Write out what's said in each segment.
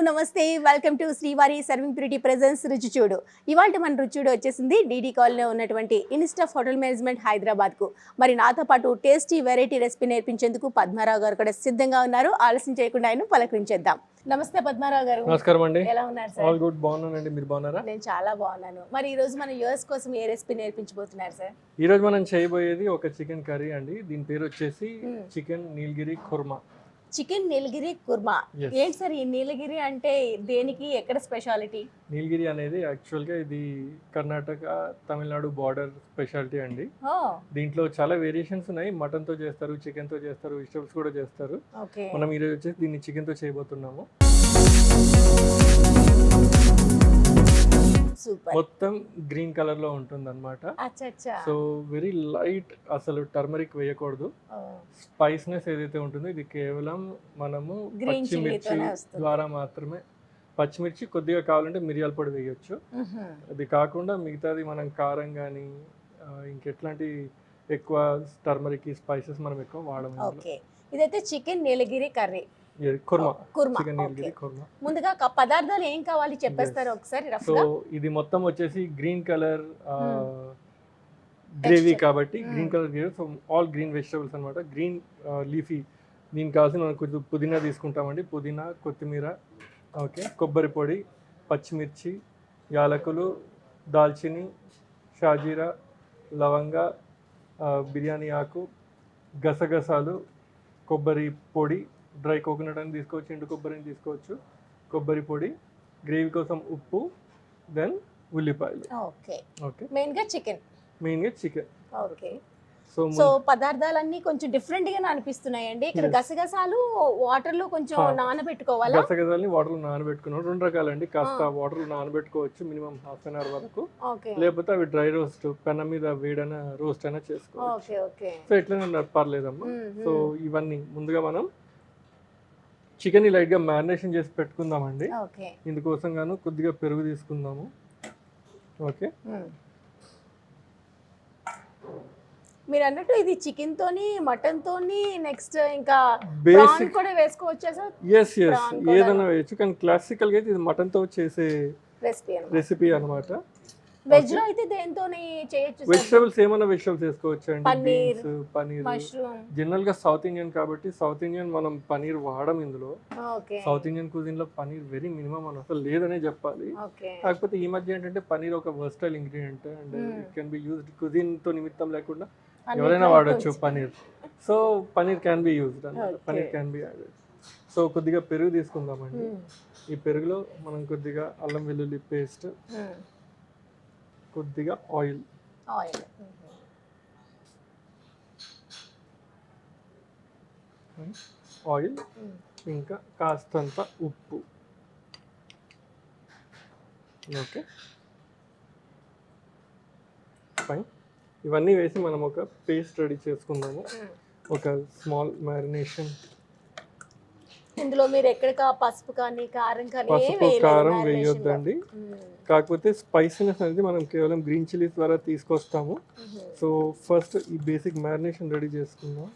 నమస్తే, welcome to శ్రీవారి serving purity presence రుచి చూడు. ఇవాళ మన రుచి చూడు వచ్చేసింది డీడీ కాలనీలో ఉన్నటువంటి ఇన్స్టాఫ్ హోటల్ మేనేజ్మెంట్ హైదరాబాద్కు. మరి నాతో పాటు టేస్టీ వెరైటీ రెసిపీ నేర్పించేందుకు పద్మారావు గారు కూడా సిద్ధంగా ఉన్నారు. ఆలస్యం చేయకుండా ఆయన పలకరించేద్దాం. నమస్తే పద్మారావు గారు. నమస్కారం అండి. ఎలా ఉన్నారు సార్? ఆల్ గుడ్, బాగున్నానండి. మీరు బాగున్నారా? నేను చాలా బాగున్నాను. మరి ఈ రోజు మన యూఎస్ కోసం ఏ రెసిపీ నేర్పించబోతున్నారు సార్? ఈ రోజు మనం చేయబోయేది ఒక చికెన్ కర్రీ అండి. దీని పేరు వచ్చేసి chicken Nilgiri kurma. Chicken Nilgiri kurma. Yes. ఏంటి సార్ ఈ నీలగిరి అంటే దేనికి, ఎక్కడ స్పెషాలిటీ? నీలగిరి అనేది యాక్చువల్గా ఇది కర్ణాటక తమిళనాడు బార్డర్ స్పెషాలిటీ అండి. ఓ దీంట్లో చాలా వేరియేషన్స్ ఉన్నాయి. మటన్ తో చేస్తారు, చికెన్ తో చేస్తారు, వెజిటబుల్స్ కూడా చేస్తారు. ఓకే. మనం ఈరోజు వచ్చేసి దీన్ని చికెన్ తో చేయబోతున్నాము. సూపర్. మొత్తం గ్రీన్ కలర్ లో ఉంటుంది అనమాట. అచ్చా. సో వెరీ లైట్, అసలు టర్మరిక్ వేయకూడదు. స్పైస్నెస్ ఏదైతే ఉంటుందో ఇది కేవలం మనము గ్రీన్ పచ్చిమిర్చి చిల్లీతోనే వస్తుంది. ద్వారా మాత్రమే. పచ్చిమిర్చి కొద్దిగా కావాలంటే మిరియాల పొడి వేయొచ్చు. అది కాకుండా మిగతాది మనం కారం కానీ ఇంకెట్లాంటి ఎక్కువ టర్మరిక్ స్పైసెస్ మనం ఎక్కువ వాడము. ఓకే. ఇదైతే చికెన్ నీలగిరి కర్రీ కుర్మా. కుర్మా. చికెన్ నీలగిరి కుర్మా. ముందుగా పదార్థాలు ఏం కావాలి చెప్పేస్తారు ఒకసారి రఫ్ సో గా? ఇది మొత్తం వచ్చేసి గ్రీన్ కలర్ గ్రేవీ కాబట్టి green colour gravy. So all green vegetables అనమాట. Green leafy. దీనికి కావాల్సిన మనం కొంచెం పుదీనా తీసుకుంటామండి. పుదీనా, కొత్తిమీర, ఓకే, కొబ్బరి పొడి, పచ్చిమిర్చి, యాలకులు, దాల్చిని, షాజీరా, లవంగ, బిర్యానీ ఆకు, గసగసాలు, కొబ్బరి పొడి, డ్రై కోకోనట్ అని తీసుకోవచ్చు, ఎండు కొబ్బరిని తీసుకోవచ్చు, కొబ్బరి పొడి, గ్రేవీ కోసం ఉప్పు, దెన్ ఉల్లిపాయలు. ఓకే. ఓకే, మెయిన్ గా చికెన్. మెయిన్గా చికెన్. ఓకే. సో సో పదార్థాలన్నీ కొంచెం డిఫరెంట్ గా అనిపిస్తున్నాయండి. ఇక్కడ గసగసాలు వాటర్ లో కొంచెం నానబెట్టుకోవాలా? గసగసాలని వాటర్లో నానబెట్టుకున్నాం. రెండు రకాలండి. కాస్త వాటర్లో నానబెట్టుకోవచ్చు మినిమం హాఫ్ అన్ అవర్ వరకు. ఓకే. లేకపోతే అవి డ్రై రోస్ట్ పెనం మీద వేడైనా రోస్ట్ అయినా చేసుకోవచ్చు. ఓకే. ఓకే. సో ఎట్లైనా పర్లేదమ్మా. సో ఇవన్నీ ముందుగా మనం చికెన్ లైట్ గా మ్యారినేషన్ చేసి పెట్టుకుందామండి. ఓకే. ఇందుకోసం గాను కొద్దిగా పెరుగు తీసుకుందాము. ఓకే. మీరు అన్నట్టు ఇది చికెన్ తోని, మటన్ తోని, నెక్స్ట్ ఇంకా బేసిక్ ప్రాన్ కూడా వేసుకోవచ్చా సార్? ఎస్ ఏదైనా వేయచ్చు. కానీ క్లాసికల్ గా అయితే ఇది మటన్ తో చేసే రెసిపీ అన్నమాట. వెజ్ లో అయితే దేంతోని చేయొచ్చు? వెజిటబుల్స్ ఏమైనా వెజిటబుల్స్ వేసుకోవచ్చు అండి. పన్నీర్, పన్నీర్. మష్రూమ్. జనరల్ గా సౌత్ ఇండియన్ కాబట్టి సౌత్ ఇండియన్ మనం పన్నీర్ వాడడం ఇందులో. ఓకే. సౌత్ ఇండియన్ కుజిన్ లో పన్నీర్ వెరీ మినిమం అని అసలు లేదనే చెప్పాలి. ఓకే. కాకపోతే ఈ మధ్య ఏంటంటే పన్నీర్ ఒక versatile ingredient and it can be used cuisine తో నిమిత్తం లేకుండా ఎవరైనా వాడచ్చు paneer. So paneer can be used అన్నమాట. Paneer can be added. So కొద్దిగా పెరుగు తీసుకుందామండి. ఈ పెరుగులో మనం కొద్దిగా అల్లం వెల్లుల్లి పేస్ట్, కొద్దిగా ఆయిల్, ఇంకా కాస్తంత ఉప్పు. Okay fine. ఇవన్నీ వేసి మనం ఒక పేస్ట్ రెడీ చేసుకుందాము. ఒక స్మాల్ మ్యారినేషన్. ఇందులో మీరు ఎక్కడ పసుపు కానీ కారం కానీ పసుపు కారం వేయొద్దండి. కాకపోతే స్పైసీనెస్ అనేది మనం కేవలం గ్రీన్ చిల్లీస్ ద్వారా తీసుకొస్తాము. సో ఫస్ట్ ఈ బేసిక్ మ్యారినేషన్ రెడీ చేసుకుందాం.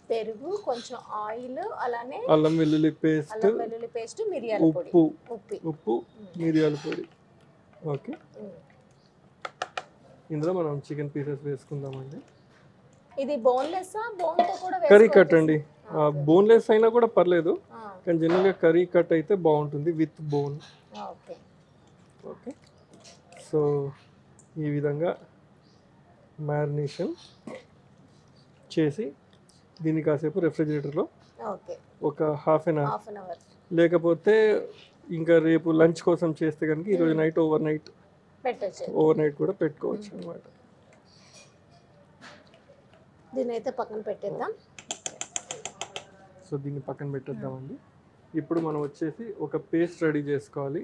పెరుగు, కొంచెం ఆయిల్, అలానే అల్లం వెల్లుల్లి పేస్ట్, మిరియాల పొడి, ఉప్పు, మిరియాల పొడి. ఓకే. ఇందులో మనం చికెన్ పీసెస్ వేసుకుందామండి. ఇది బోన్లెస్ బోన్ తో కూడా కర్రీ కట్ అండి. బోన్లెస్ అయినా కూడా పర్లేదు, కానీ జనరల్గా కర్రీ కట్ అయితే బాగుంటుంది with bone. Okay. Okay. So ఈ విధంగా మ్యారినేషన్ చేసి దీన్ని కాసేపు రెఫ్రిజిరేటర్లో ఒక హాఫ్ అన్ అవర్, లేకపోతే ఇంకా రేపు లంచ్ కోసం చేస్తే కనుక ఈరోజు నైట్ ఓవర్ నైట్ కూడా పెట్టుకోవచ్చు అనమాట. దీన్ని అయితే పక్కన పెట్టేద్దాం. సో దీన్ని పక్కన పెట్టేద్దామండి. ఇప్పుడు మనం వచ్చేసి ఒక పేస్ట్ రెడీ చేసుకోవాలి.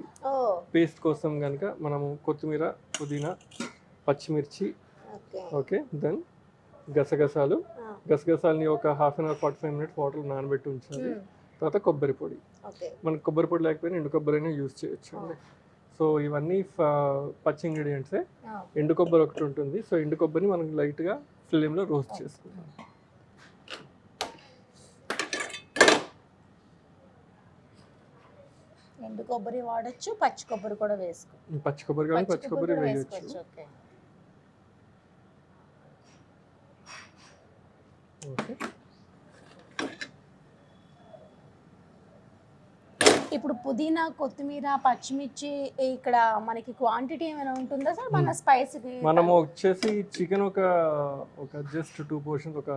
పేస్ట్ కోసం కనుక మనము కొత్తిమీర, పుదీనా, పచ్చిమిర్చి, ఓకే, దెన్ గసగసాలని ఒక half an hour 45 minutes water నానబెట్టి ఉంచాలి. తర్వాత కొబ్బరి పొడి. మనకు కొబ్బరి పొడి లేకపోయినా ఎండు కొబ్బరి అయినా యూజ్ చేయొచ్చు అండి. సో ఇవన్నీ పచ్చి ఇంగ్రీడియంట్సే. ఎండు కొబ్బరి ఒకటి ఉంటుంది. సో ఎండు కొబ్బరిని మనం లైట్గా ఫ్లేమ్లో రోస్ట్ చేసుకుందాం. ఎండు కొబ్బరి వాడచ్చు, పచ్చి కొబ్బరి కూడా వేసుకో. పచ్చి కొబ్బరి కానీ పచ్చి కొబ్బరి వేయచ్చు. ఓకే. ఓకే. ఇప్పుడు పుదీనా, కొత్తిమీర, పచ్చిమిర్చి ఇక్కడ మనకి క్వాంటిటీ ఏమైనా ఉంటుందా సార్ మన స్పైస్కి? మనము వచ్చేసి చికెన్ ఒక జస్ట్ 2 పోర్షన్స్ ఒక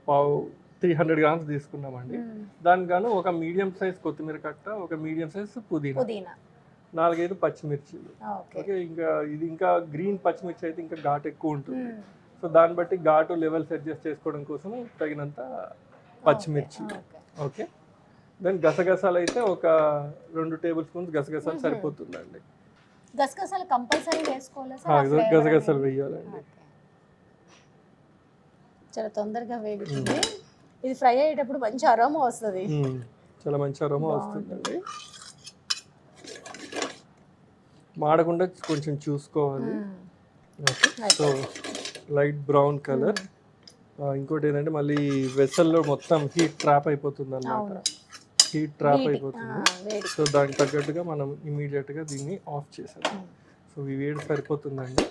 పావు 300 గ్రామ్స్ తీసుకున్నామండి. దానికి గాను ఒక మీడియం సైజ్ కొత్తిమీర కట్ట, ఒక మీడియం సైజ్ పుదీనా, 4-5 పచ్చిమిర్చి. ఓకే. ఇంకా గ్రీన్ పచ్చిమిర్చి అయితే ఇంకా ఘాటు ఎక్కువ ఉంటుంది. సో దాన్ని బట్టి ఘాటు లెవెల్స్ అడ్జస్ట్ చేసుకోవడం కోసం తగినంత పచ్చిమిర్చి. ఓకే. దెన్ గసగసాలు అయితే ఒక 2 టేబుల్ స్పూన్స్ గసగసాలు సరిపోతుందండి. గసగసాలు కంపల్సరీ వేసుకోవాలా సార్? గసగసాలు వేయాలండి. చాలా తొందరగా వేగుతుంది. ఇది ఫ్రై అయ్యేటప్పుడు మంచి అరోమా వస్తుంది. చాలా మంచి అరోమా వస్తుందండి. మాడకుండా కొంచెం చూసుకోవాలి. So light brown colour. ఇంకోటి ఏంటంటే మళ్ళీ వెసల్లో మొత్తం హీట్ ట్రాప్ అయిపోతుంది అన్నమాట. హీట్ ట్రాప్ అయిపోతుంది. సో దానికి తగ్గట్టుగా మనం ఇమీడియట్గా దీన్ని ఆఫ్ చేసాం. సో ఈ వేడి సరిపోతుందండి.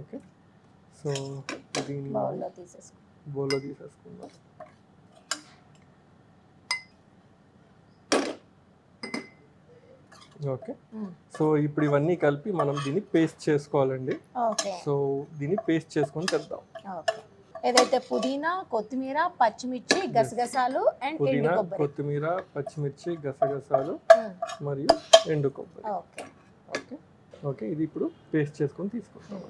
ఓకే. సో దీన్ని బౌల్లో తీసేసుకుందాం. ఓకే. సో ఇప్పుడు ఇవన్నీ కలిపి మనం దీన్ని పేస్ట్ చేసుకోవాలండి. సో దీన్ని పేస్ట్ చేసుకొని తెద్దాం. ఏదైతే పుదీనా, కొత్తిమీర, పచ్చిమిర్చి, గసగసాలు అండ్ పుదీనా, కొత్తిమీర, పచ్చిమిర్చి, గసగసాలు మరియు ఎండు కొబ్బరి. ఓకే. ఓకే. ఇది ఇప్పుడు పేస్ట్ చేసుకొని తీసుకుంటాం.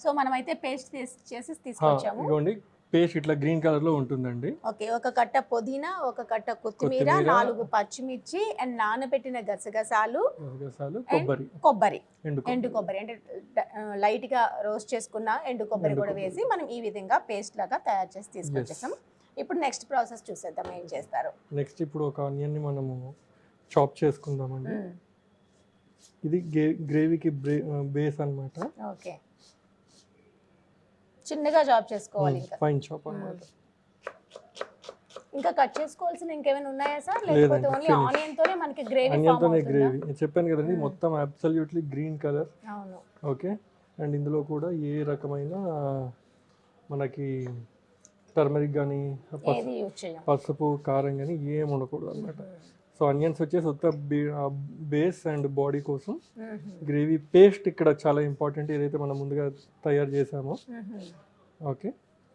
సో మనమైతే పేస్ట్ చేసి తీసుకొచ్చాము. ఇదిగోండి పేస్ట్ ఇట్లా గ్రీన్ కలర్ లో ఉంటుందండి. ఓకే. ఒక కట్ట పుదీనా, ఒక కట్ట కొత్తిమీర, 4 పచ్చిమిర్చి అండ్ నానబెట్టిన గసగసాలు, కొబ్బరి, ఎండు కొబ్బరి అంటే లైట్ గా రోస్ట్ చేసుకున్న ఎండు కొబ్బరి కూడా వేసి మనం ఈ విధంగా పేస్ట్ లాగా తయారు చేసి తీసుకొచ్చేసాం. ఇప్పుడు నెక్స్ట్ ప్రాసెస్ చూసేద్దాం ఏం చేస్తారు. నెక్స్ట్ ఇప్పుడు ఒక ఆనియన్ ని మనము చాప్ చేసుకుందామండి. ఇది గ్రేవీకి బేస్ అన్నమాట. ఓకే. చిన్నగా చాప్ చేసుకోవాలి. ఫైన్ చాప్ అన్నమాట. ఇంకా కట్ చేసుకోవాల్సిన ఇంకేమైనా ఉన్నాయా సార్? లేకపోతే ఓన్లీ ఆనియన్ తోనే మనకి గ్రేవీ ఫామ్ అవుతుందా? గ్రేవీ నేను చెప్పాను కదండి, మొత్తం అబ్సల్యూట్లీ గ్రీన్ కలర్. అవును. ఓకే. అండ్ ఇందులో కూడా ఏ రకమైన మనకి టర్మరిక్ కానీ పసుపు, కారం కానీ ఏం ఉండకూడదు అన్నమాట. సో ఆనియన్స్ వచ్చేసి ఉత్త బేస్ అండ్ బాడీ కోసం. గ్రేవీ పేస్ట్ ఇక్కడ చాలా ఇంపార్టెంట్, ఏదైతే మనం ముందుగా తయారు చేసామో. ఓకే.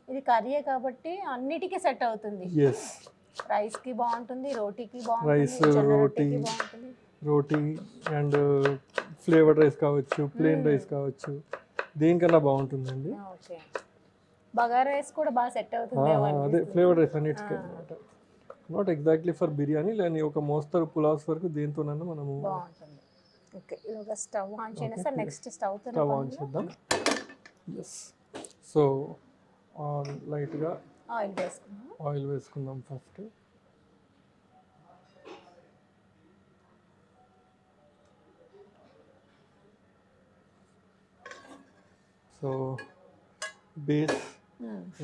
ఇది కర్రీ కాబట్టి అన్నిటికీ సెట్ అవుతుంది. ఎస్. రైస్ కి బాగుంటుంది, రోటీకి బాగుంటుంది, rice, roti and flavoured rice కావచ్చు, ప్లెయిన్ రైస్ కావచ్చు, దేనికన్నా బాగుంటుందండి. ఓకే. బగారా రైస్ కూడా బాగా సెట్ అవుతుంది. అదే ఫ్లేవర్డ్ రైస్ అన్నిటికీ అన్నమాట. నాట్ ఎగ్జాక్ట్లీ ఫర్ బిర్యానీ, లేని ఒక మోస్తరు పులావ్స్ వరకు దేంతోనన్నా మనము బాగుంటుంది. ఓకే. ఒక స్టవ్ ఆన్ చేయండి సార్. నెక్స్ట్ స్టవ్ ఆన్ చేద్దాం. ఎస్. సో లైట్గా ఆయిల్ వేసుకుందాం ఫస్ట్. సో బేస్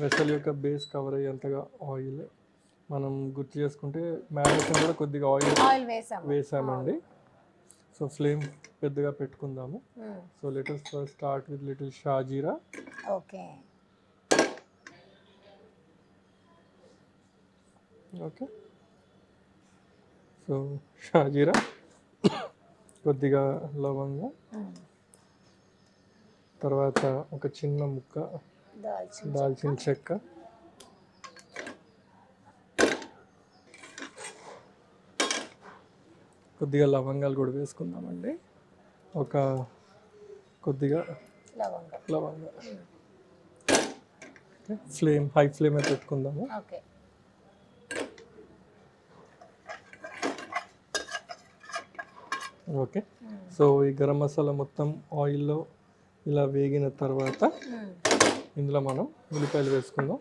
వెసల్ యొక్క బేస్ కవర్ అయ్యేంతగా ఆయిల్ మనం గుర్తు చేసుకుంటే మ్యారినేషన్ కూడా కొద్దిగా ఆయిల్ వేసామండి. సో ఫ్లేమ్ పెద్దగా పెట్టుకుందాము. So let us first start with little షాజీరా. ఓకే. ఓకే. సో షాజీరా, కొద్దిగా లవంగ, తర్వాత ఒక చిన్న ముక్క దాల్చిన చెక్క, కొద్దిగా లవంగాలు కూడా వేసుకుందామండి. ఒక కొద్దిగా లవంగ. ఫ్లేమ్ హై ఫ్లేమ్ అయితే పెట్టుకుందాము. ఓకే. సో ఈ గరం మసాలా మొత్తం ఆయిల్లో ఇలా వేగిన తర్వాత ఇందులో మనం ఉల్లిపాయలు వేసుకుందాం.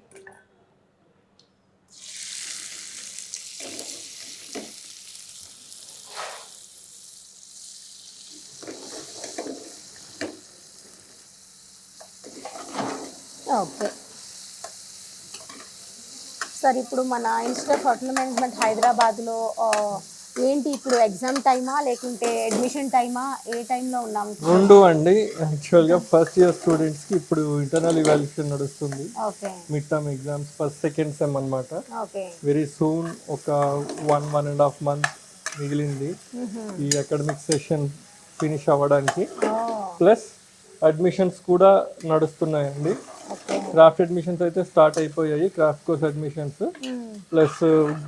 ఓకే సార్, ఇప్పుడు మన ఇన్స్టిట్యూట్ ఆఫ్ హోటల్ మేనేజ్మెంట్ హైదరాబాద్లో ఏంటి ఇప్పుడు ఎగ్జామ్ టైమా లేకుంటే అడ్మిషన్ టైమా, ఏ టైంలో ఉన్నాము? రెండు అండి. యాక్చువల్గా ఫస్ట్ ఇయర్ స్టూడెంట్స్కి ఇప్పుడు ఇంటర్నల్ ఇవాల్యుయేషన్ నడుస్తుంది. Okay mid term exams first second sem అనమాట. ఓకే వెరీ సూన్ ఒక 1.5 months మిగిలింది ఈ అకాడమిక్ సెషన్ ఫినిష్ అవ్వడానికి. ప్లస్ అడ్మిషన్స్ కూడా నడుస్తున్నాయండి. ఓకే క్రాఫ్ట్ అడ్మిషన్స్ అయితే స్టార్ట్ అయిపోయాయి, క్రాఫ్ట్ కోర్స్ అడ్మిషన్స్. ప్లస్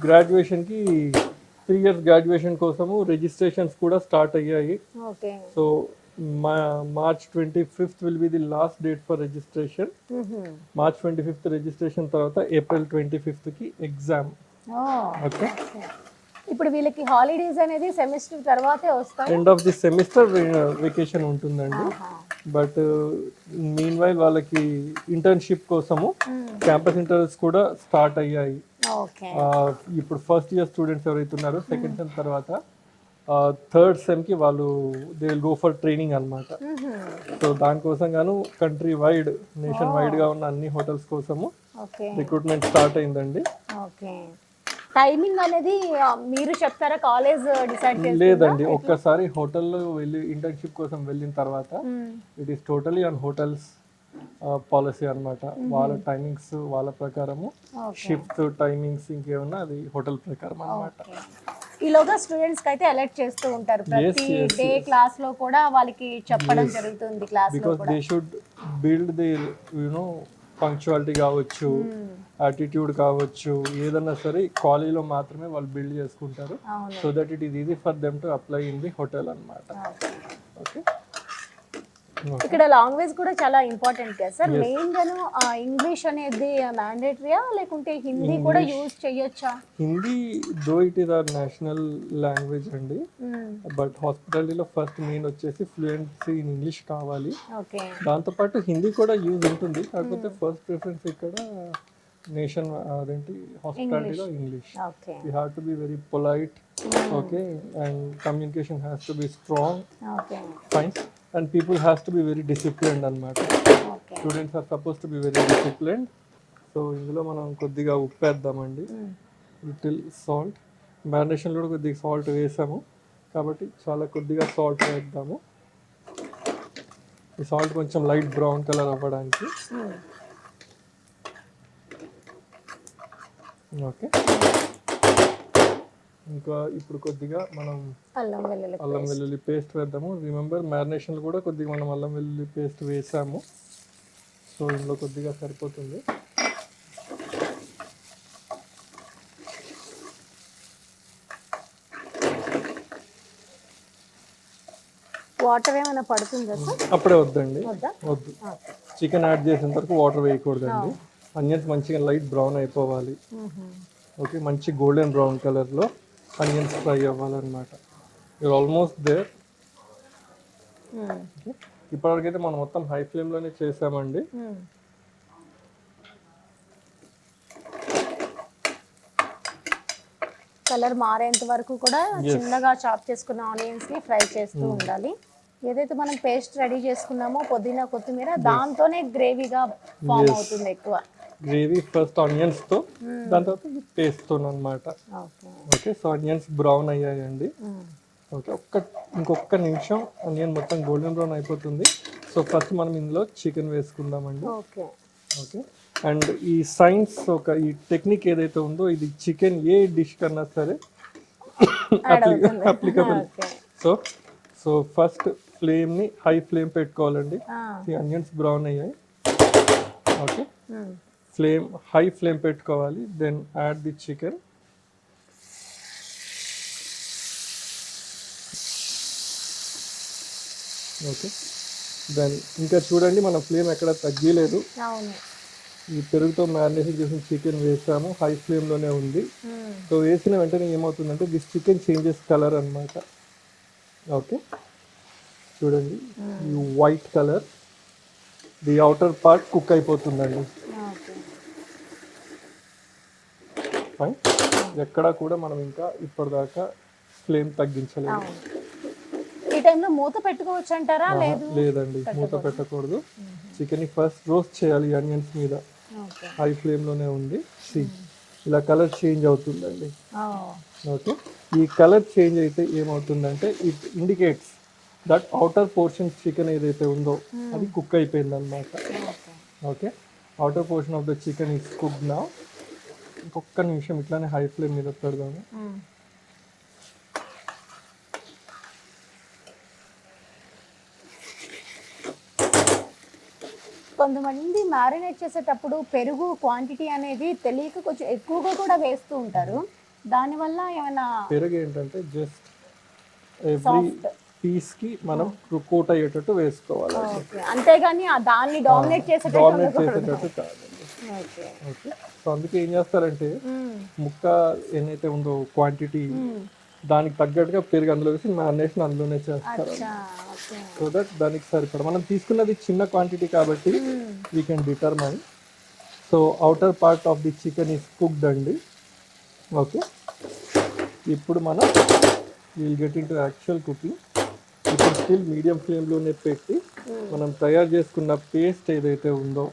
గ్రాడ్యుయేషన్కి 3 years గ్రాడ్యుయేషన్ కోసము రిజిస్ట్రేషన్స్ కూడా స్టార్ట్ అయ్యాయి. Okay so March 25th will be the last date for registration. March 25th registration తర్వాత April 25th ఎగ్జామ్. ఓకే, ఇప్పుడు వీళ్ళకి హాలిడేస్ అనేది సెమిస్టర్ తర్వాతే వస్తాయి. End of the semester vacation ఉంటుందండి. బట్ మీన్ వైల్ వాళ్ళకి ఇంటర్న్షిప్ కోసము క్యాంపస్ ఇంటర్వ్యూస్ కూడా స్టార్ట్ అయ్యాయి. ఓకే ఇప్పుడు ఫస్ట్ ఇయర్ స్టూడెంట్స్ ఎవరైతే ఉన్నారో సెకండ్ సెమ్ తర్వాత థర్డ్ సెమ్కి వాళ్ళు they will go for training అనమాట. సో దానికోసం గాను కంట్రీ వైడ్, నేషన్ వైడ్గా ఉన్న అన్ని హోటల్స్ కోసము ఓకే రిక్రూట్మెంట్ స్టార్ట్ అయిందండి. ఓకే టైమింగ్ అనేది మీరు చెప్తారా, కాలేజ్ డిసైడ్ చేస్తుందా? లేదండి, ఒక్కసారి హోటల్లో వెళ్ళి ఇంటర్న్షిప్ కోసం వెళ్ళిన తర్వాత it is totally on hotels policy అన్నమాట. వాళ్ళ టైమింగ్స్ వాళ్ళ ప్రకారము, షిఫ్ట్ టైమింగ్స్ ఇంకేమన్నా అది హోటల్ ప్రకారం అన్నమాట. ఈలోగా స్టూడెంట్స్ కి అయితే అలర్ట్ చేస్తూ ఉంటారు ప్రతి డే క్లాస్ లో కూడా వాళ్ళకి చెప్పడం జరుగుతుంది క్లాస్ లో బికాస్ కూడా. They should build the you know punctuality కావచ్చు, యాటిట్యూడ్ కావచ్చు, ఏదన్నా సరే కాలేజీలో మాత్రమే వాళ్ళు బిల్డ్ చేసుకుంటారు. అవును. So that it is easy for them to apply in the hotel అన్నమాట. ఓకే, ఇక్కడ లాంగ్వేజ్ కూడా చాలా ఇంపార్టెంట్ కదా సార్. మెయిన్ గాను ఇంగ్లీష్ అనేది మ్యాండేటరీయా లేకుంటే హిందీ కూడా యూజ్ చేయొచ్చా? Hindi though it is our national language అండి. బట్ హాస్పిటాలిటీలో ఫస్ట్ మెయిన్ వచ్చేసి ఫ్లూయెన్సీ ఇన్ ఇంగ్లీష్ కావాలి. ఓకే దాంతోపాటు హిందీ కూడా యూజ్ ఉంటుంది, కాకపోతే ఫస్ట్ ప్రిఫరెన్స్ ఇక్కడ నేషన్ అదేంటి హాస్పిటాలిటీలో English. Okay you have to be very polite, okay, and communication has to be strong, okay fine, and people has to be very disciplined అనమాట. Okay students are suppose to be very disciplined. So ఇందులో మనం కొద్దిగా ఉప్పు వేద్దామండి, little salt. మ్యారినేషన్లో కూడా కొద్దిగా salt వేసాము కాబట్టి చాలా కొద్దిగా సాల్ట్ వేద్దాము. ఈ సాల్ట్ కొంచెం లైట్ బ్రౌన్ కలర్ అవ్వడానికి. ఓకే, ఇంకా ఇప్పుడు కొద్దిగా మనం అల్లం వెల్లుల్లి పేస్ట్ వేద్దాము. రిమెంబర్ మ్యారినేషన్లో కూడా కొద్దిగా మనం అల్లం వెల్లుల్లి పేస్ట్ వేసాము, సో ఇందులో కొద్దిగా సరిపోతుంది. వాటర్ ఏమైనా పడుతుందా సార్? అప్పుడే వద్దండి, వద్దా? వద్దు. చికెన్ యాడ్ చేసిన తర్వాత వాటర్ వేయకూడదండి. ఆనియన్స్ మంచిగా లైట్ బ్రౌన్ అయిపోవాలి. ఓకే, మంచి గోల్డెన్ బ్రౌన్ కలర్లో ఆనియన్స్ ఫ్రై అవ్వాలన్నమాట. You're almost there. ఇప్పటివరకైతే మనం మొత్తం హై ఫ్లేమ్లోనే చేసామండి. కలర్ మారేంత వరకు కూడా చిన్నగా చాప్ చేసుకున్న ఆనియన్స్ ని ఫ్రై చేస్తూ ఉండాలి. ఏదైతే మనం పేస్ట్ రెడీ చేసుకున్నామో పుదీనా కొత్తిమీర, దాంతోనే గ్రేవీగా ఫామ్ అవుతుంది ఎక్కువ. గ్రేవీ ఫస్ట్ ఆనియన్స్తో, దాని తర్వాత పేస్ట్తో అనమాట. ఓకే, సో ఆనియన్స్ బ్రౌన్ అయ్యాయండి. ఓకే, ఇంకొక నిమిషం ఆనియన్ మొత్తం గోల్డెన్ బ్రౌన్ అయిపోతుంది. సో ఫస్ట్ మనం ఇందులో చికెన్ వేసుకుందామండి. ఓకే ఓకే, అండ్ ఈ సైన్స్ ఈ టెక్నిక్ ఏదైతే ఉందో ఇది చికెన్ ఏ డిష్ కన్నా సరే అప్లికబుల్. సో ఫస్ట్ ఫ్లేమ్ని హై ఫ్లేమ్ పెట్టుకోవాలండి. ఈ ఆనియన్స్ బ్రౌన్ అయ్యాయి. ఓకే, ఫ్లేమ్ హై ఫ్లేమ్ పెట్టుకోవాలి. Then add the chicken. Okay, then ఇంకా చూడండి మన ఫ్లేమ్ ఎక్కడ తగ్గలేదు. ఈ పెరుగుతో మ్యారినేషన్ చేసిన చికెన్ వేసాము, హై ఫ్లేమ్లోనే ఉంది. సో వేసిన వెంటనే ఏమవుతుందంటే దిస్ చికెన్ చేంజెస్ కలర్ అన్నమాట. ఓకే, చూడండి ఈ white colour, the outer part cook అయిపోతుందండి. ఫైన్, ఎక్కడా కూడా మనం ఇంకా ఇప్పటిదాకా ఫ్లేమ్ తగ్గించలేదు. ఈ టైంలో మూత పెట్టుకోవచ్చు అంటారా? లేదు, లేదండి, మూత పెట్టకూడదు. చికెన్ని ఫస్ట్ రోస్ట్ చేయాలి ఆనియన్స్ మీద, ఓకే. హై ఫ్లేమ్లోనే ఉంది. సి ఇలా కలర్ చేంజ్ అవుతుందండి. ఓకే, ఈ కలర్ చేంజ్ అయితే ఏమవుతుందంటే it indicates that outer portion chicken ఏదైతే ఉందో అది కుక్ అయిపోయింది అనమాట. Okay, outer portion of the chicken is cooked now. ఇంకొక నిమిషం ఇట్లానే హై ఫ్లేమ్ మీద పెడదాము. కొంతమంది మ్యారినేట్ చేసేటప్పుడు పెరుగు క్వాంటిటీ అనేది తెలియక కొంచెం ఎక్కువగా కూడా వేస్తూ ఉంటారు. దానివల్ల ఏమైనా పెరుగు ఏంటంటే జస్ట్ ఎవ్రీ సాఫ్ట్, పీస్కి మనం కోట్ అయ్యేటట్టు వేసుకోవాలి. అంతేగాని దాన్ని డామినేట్ డామినేట్ చేసేటట్టు చేసేటట్టు కాదండి. ఓకే. ఓకే, సో అందుకే ఏం చేస్తారంటే ముక్క ఏదైతే ఉందో క్వాంటిటీ దానికి తగ్గట్టుగా పెరుగు అందులో వేసి మ్యారినేషన్ అందులోనే చేస్తారు. సో దట్ దానికి సరిపడ మనం తీసుకున్నది చిన్న క్వాంటిటీ కాబట్టి we can determine. So outer part of the chicken is cooked అండి. ఓకే, ఇప్పుడు మనం will get in to actual cooking. ఇప్పుడు స్టిల్ మీడియం ఫ్లేమ్లోనే పెట్టి మనం తయారు చేసుకున్న పేస్ట్ ఏదైతే ఉందో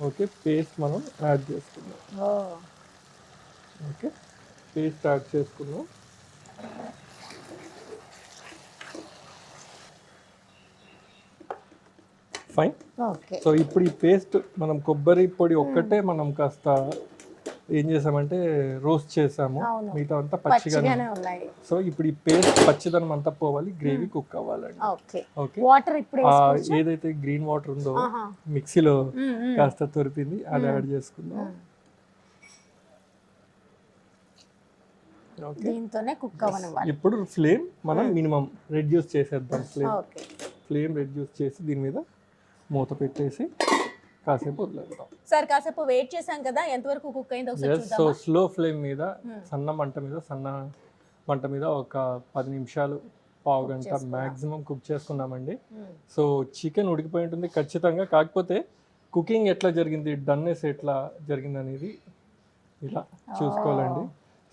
ఓకే పేస్ట్ మనం యాడ్ చేసుకున్నాం. ఓకే, పేస్ట్ యాడ్ చేసుకున్నాం. ఫైన్. సో ఇప్పుడు ఈ పేస్ట్ మనం కొబ్బరి పొడి ఒక్కటే మనం కాస్త ఏం చేసామంటే రోస్ట్ చేసాము, మిగతా అంతా పచ్చిగానే ఉన్నాయి. సో ఇప్పుడు ఈ పేస్ట్ పచ్చిదనం అంతా పోవాలి, గ్రేవీ కుక్ అవ్వాలండి. ఓకే, వాటర్ ఇప్పుడు ఏదైతే గ్రీన్ వాటర్ ఉందో మిక్సీలో కాస్త తొరిపింది అది యాడ్ చేసుకుందాం. దీంతోనే కుక్ అవ్వనివ్వాలి. ఇప్పుడు ఫ్లేమ్ మనం మినిమం రెడ్యూస్ చేసేద్దాం. ఫ్లేమ్ రెడ్యూస్ చేసి దీని మీద మూత పెట్టేసి కాసేపు వదిలేద్దాం. సార్ కాసేపు వెయిట్ చేసాం కదా, ఎంతవరకు కుక్ అయిందో ఒకసారి చూద్దామా? సో స్లో ఫ్లేమ్ మీద సన్న మంట మీద ఒక 10 నిమిషాలు పావు గంట మ్యాక్సిమం కుక్ చేసుకున్నామండి. సో చికెన్ ఉడికిపోయి ఉంటుంది ఖచ్చితంగా. కాకపోతే కుకింగ్ ఎట్లా జరిగింది, డన్నెస్ ఎట్లా జరిగింది అనేది ఇలా చూసుకోవాలండి.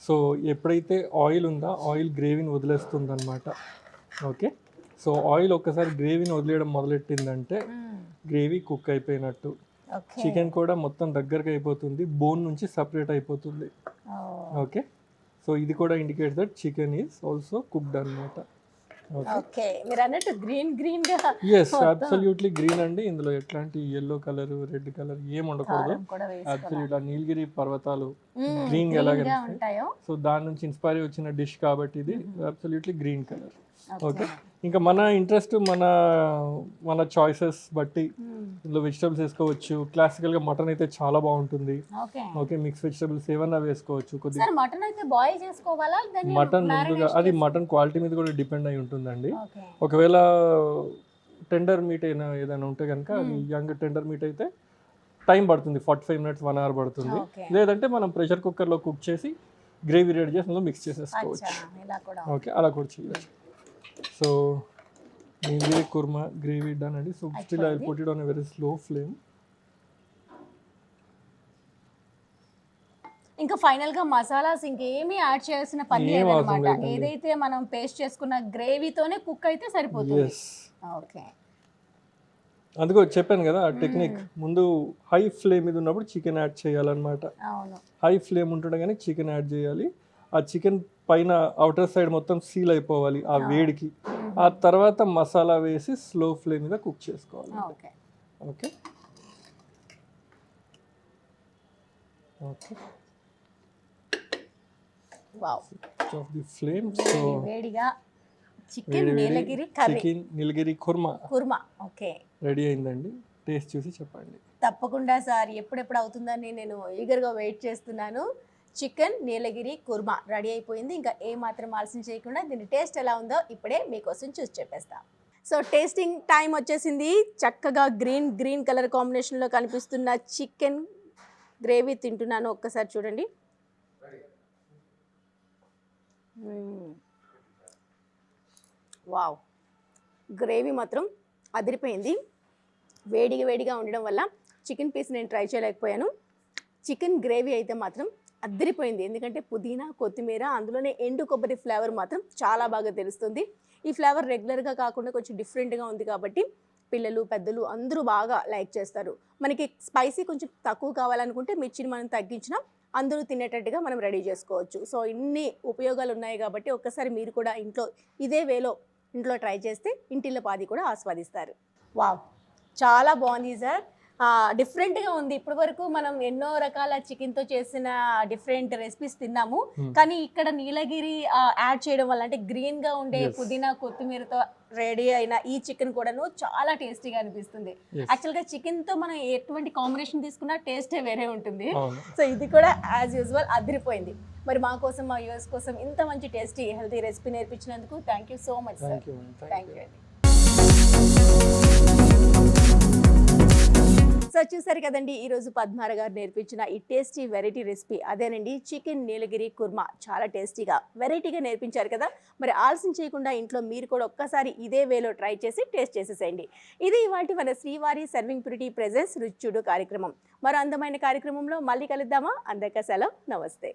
సో ఎప్పుడైతే ఆయిల్ ఉందో ఆయిల్ గ్రేవీని వదిలేస్తుంది అనమాట. ఓకే, సో ఆయిల్ ఒక్కసారి గ్రేవీని వదిలేయడం మొదలెట్టిందంటే గ్రేవీ కుక్ అయిపోయినట్టు. చికెన్ కూడా మొత్తం దగ్గరకు అయిపోతుంది, బోన్ నుంచి సపరేట్ అయిపోతుంది. ఓకే, సో ఇది కూడా indicate that chicken is also cooked అనమాట. ఓకే, మీరు అన్నట్టు గ్రీన్ గా ఎస్ అబ్సల్యూట్లీ గ్రీన్ అండి. ఇందులో ఎట్లాంటి ఎల్లో కలర్ రెడ్ కలర్ ఏం ఉండకూడదు. అబ్సల్యూట్ ఆ నీలగిరి పర్వతాలు గ్రీన్ ఎలాగ ఉంటాయో సో దాని నుంచి ఇన్స్పైర్ వచ్చిన డిష్ కాబట్టి ఇది అబ్సల్యూట్లీ గ్రీన్ కలర్. ఓకే, ఇంకా మన ఇంట్రెస్ట్ మన చాయిసెస్ బట్టి ఇందులో వెజిటబుల్స్ వేసుకోవచ్చు. క్లాసికల్గా మటన్ అయితే చాలా బాగుంటుంది. ఓకే, మిక్స్ వెజిటబుల్స్ ఏమన్నా వేసుకోవచ్చు. కొద్దిగా మటన్ అయితే బాయిల్ చేసుకోవాలా, మటన్ ముందుగా అది మటన్ క్వాలిటీ మీద కూడా డిపెండ్ అయి ఉంటుందండి. ఒకవేళ టెండర్ మీట్ ఏదైనా ఉంటే కనుక యంగ్ టెండర్ మీట్ అయితే టైం పడుతుంది, 45 minutes 1 hour పడుతుంది. లేదంటే మనం ప్రెషర్ కుక్కర్లో కుక్ చేసి గ్రేవీ రెడీ చేసి అందులో మిక్స్ చేసేసుకోవచ్చు. ఓకే, అలా కూడా చేయవచ్చు. సో నీలగిరి కుర్మా గ్రేవీ డన్ అండి. So still I will put it on a very slow flame. ఇంకా ఫైనల్ గా మసాలాస్ ఇంకేమీ యాడ్ చేయాల్సిన పని లేదన్నమాట. ఏదైతే మనం పేస్ట్ చేసుకున్న గ్రేవీతోనే కుక్ అయితే సరిపోతుంది. ఓకే, అందుకో చెప్పాను కదా ఆ టెక్నిక్. ముందు హై ఫ్లేమ్ మీద ఉన్నప్పుడు చికెన్ యాడ్ చేయాలన్నమాట. హై ఫ్లేమ్ ఉంటుండగానే చికెన్ యాడ్ చేయాలి. ఆ చికెన్ పైన అవుటర్ సైడ్ మొత్తం సీల్ అయిపోవాలి ఆ వేడికి. ఆ తర్వాత మసాలా వేసి స్లో ఫ్లేమ్ మీద కుక్ చేసుకోవాలి. Okay okay, wow, of the flame. So వేడిగా చికెన్ నీలగిరి curry, chicken Nilgiri kurma okay ready అయిందండి. టేస్ట్ చూసి చెప్పండి. తప్పకుండా సార్, ఎప్పుడెప్పుడు అవుతుందని నేను ఈగర్గా వెయిట్ చేస్తున్నాను. చికెన్ నీలగిరి కుర్మా రెడీ అయిపోయింది. ఇంకా ఏ మాత్రం ఆలస్యం చేయకుండా దీని టేస్ట్ ఎలా ఉందో ఇప్పుడే మీకోసం చూసి చెప్పేస్తాం. సో టేస్టింగ్ టైం వచ్చేసింది. చక్కగా గ్రీన్ కలర్ కాంబినేషన్లో కనిపిస్తున్న చికెన్ గ్రేవీ తింటున్నాను. ఒక్కసారి చూడండి. వావ్, గ్రేవీ మాత్రం అదిరిపోయింది. వేడిగా ఉండడం వల్ల చికెన్ పీస్ నేను ట్రై చేయలేకపోయాను. చికెన్ గ్రేవీ అయితే మాత్రం అదిరిపోయింది. ఎందుకంటే పుదీనా, కొత్తిమీర, అందులోనే ఎండు కొబ్బరి ఫ్లేవర్ మాత్రం చాలా బాగా తెలుస్తుంది. ఈ ఫ్లేవర్ రెగ్యులర్గా కాకుండా కొంచెం డిఫరెంట్గా ఉంది కాబట్టి పిల్లలు పెద్దలు అందరూ బాగా లైక్ చేస్తారు. మనకి స్పైసీ కొంచెం తక్కువ కావాలనుకుంటే మిర్చిని మనం తగ్గించినా అందరూ తినేటట్టుగా మనం రెడీ చేసుకోవచ్చు. సో ఇన్ని ఉపయోగాలు ఉన్నాయి కాబట్టి ఒక్కసారి మీరు కూడా ఇంట్లో ఇదే వేలో ఇంట్లో ట్రై చేస్తే ఇంటిల్లిపాది కూడా ఆస్వాదిస్తారు. వావ్! చాలా బాగుంది సార్. డిఫరెంట్గా ఉంది. ఇప్పటి వరకు మనం ఎన్నో రకాల చికెన్తో చేసిన డిఫరెంట్ రెసిపీస్ తిన్నాము. కానీ ఇక్కడ నీలగిరి యాడ్ చేయడం వల్ల అంటే గ్రీన్గా ఉండే పుదీనా కొత్తిమీరతో రెడీ అయిన ఈ చికెన్ కూడాను చాలా టేస్టీగా అనిపిస్తుంది. యాక్చువల్గా చికెన్తో మనం ఎటువంటి కాంబినేషన్ తీసుకున్నా టేస్టే వేరే ఉంటుంది. సో ఇది కూడా యాజ్ యూజువల్ అదిరిపోయింది. మరి మా కోసం మా వ్యూవర్స్ కోసం ఇంత మంచి టేస్టీ హెల్తీ రెసిపీ నేర్పించినందుకు thank you so much sir. Thank you అండి. సో చూసారు కదండి, ఈరోజు పద్మార గారు నేర్పించిన ఈ టేస్టీ వెరైటీ రెసిపీ అదేనండి చికెన్ నీలగిరి కుర్మా. చాలా టేస్టీగా వెరైటీగా నేర్పించారు కదా. మరి ఆలస్యం చేయకుండా ఇంట్లో మీరు కూడా ఒక్కసారి ఇదే వేలో ట్రై చేసి టేస్ట్ చేసేసేయండి. ఇది ఇవాల్టి మన శ్రీవారి సర్వింగ్ ప్యూరిటీ ప్రెజెన్స్ రుచి చూడు కార్యక్రమం. మరో అందమైన కార్యక్రమంలో మళ్ళీ కలుద్దామా? అందరికీ సెలవు, నమస్తే.